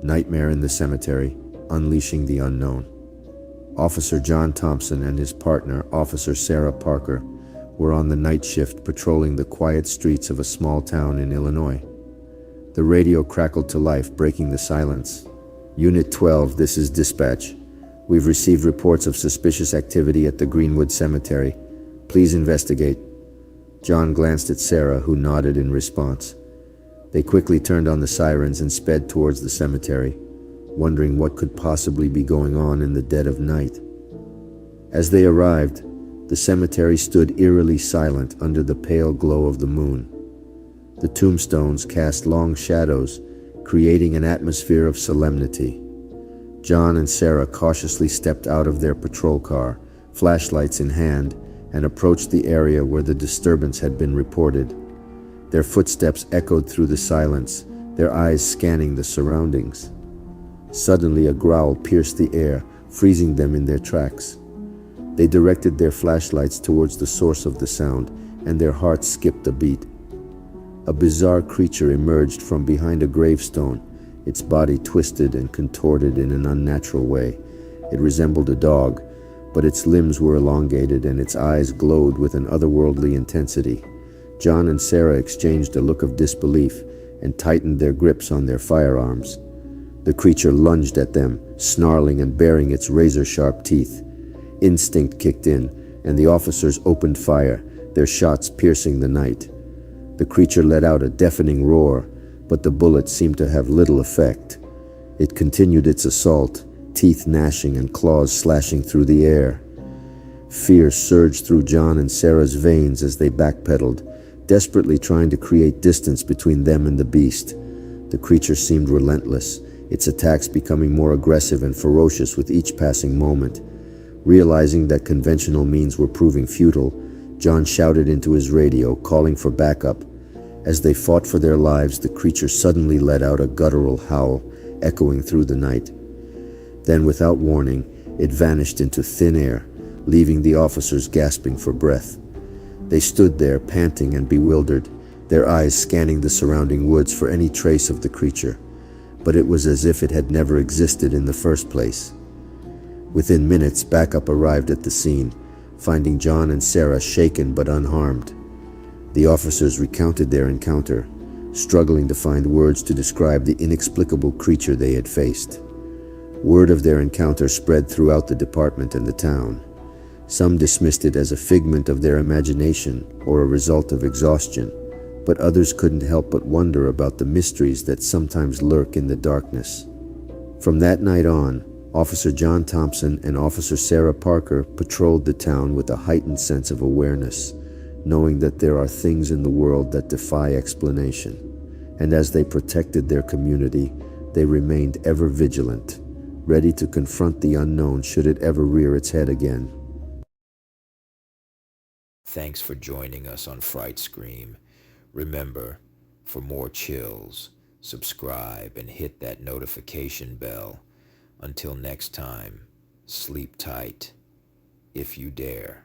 Nightmare in the Cemetery, Unleashing the Unknown. Officer John Thompson and his partner, Officer Sarah Parker, were on the night shift patrolling the quiet streets of a small town in Illinois. The radio crackled to life, breaking the silence. Unit 12, this is dispatch. We've received reports of suspicious activity at the Greenwood Cemetery. Please investigate. John glanced at Sarah, who nodded in response. They quickly turned on the sirens and sped towards the cemetery, wondering what could possibly be going on in the dead of night. As they arrived, the cemetery stood eerily silent under the pale glow of the moon. The tombstones cast long shadows, creating an atmosphere of solemnity. John and Sarah cautiously stepped out of their patrol car, flashlights in hand, and approached the area where the disturbance had been reported. Their footsteps echoed through the silence, their eyes scanning the surroundings. Suddenly, a growl pierced the air, freezing them in their tracks. They directed their flashlights towards the source of the sound, and their hearts skipped a beat. A bizarre creature emerged from behind a gravestone, its body twisted and contorted in an unnatural way. It resembled a dog, but its limbs were elongated and its eyes glowed with an otherworldly intensity. John and Sarah exchanged a look of disbelief and tightened their grips on their firearms. The creature lunged at them, snarling and baring its razor-sharp teeth. Instinct kicked in, and the officers opened fire, their shots piercing the night. The creature let out a deafening roar, but the bullets seemed to have little effect. It continued its assault, teeth gnashing and claws slashing through the air. Fear surged through John and Sarah's veins as they backpedaled, desperately trying to create distance between them and the beast. The creature seemed relentless, its attacks becoming more aggressive and ferocious with each passing moment. Realizing that conventional means were proving futile, John shouted into his radio, calling for backup. As they fought for their lives, the creature suddenly let out a guttural howl, echoing through the night. Then, without warning, it vanished into thin air, leaving the officers gasping for breath. They stood there, panting and bewildered, their eyes scanning the surrounding woods for any trace of the creature. But it was as if it had never existed in the first place. Within minutes, backup arrived at the scene, finding John and Sarah shaken but unharmed. The officers recounted their encounter, struggling to find words to describe the inexplicable creature they had faced. Word of their encounter spread throughout the department and the town. Some dismissed it as a figment of their imagination or a result of exhaustion, but others couldn't help but wonder about the mysteries that sometimes lurk in the darkness. From that night on, Officer John Thompson and Officer Sarah Parker patrolled the town with a heightened sense of awareness, knowing that there are things in the world that defy explanation. And as they protected their community, they remained ever vigilant, ready to confront the unknown should it ever rear its head again. Thanks for joining us on Fright Scream. Remember, for more chills, subscribe and hit that notification bell. Until next time, sleep tight, if you dare.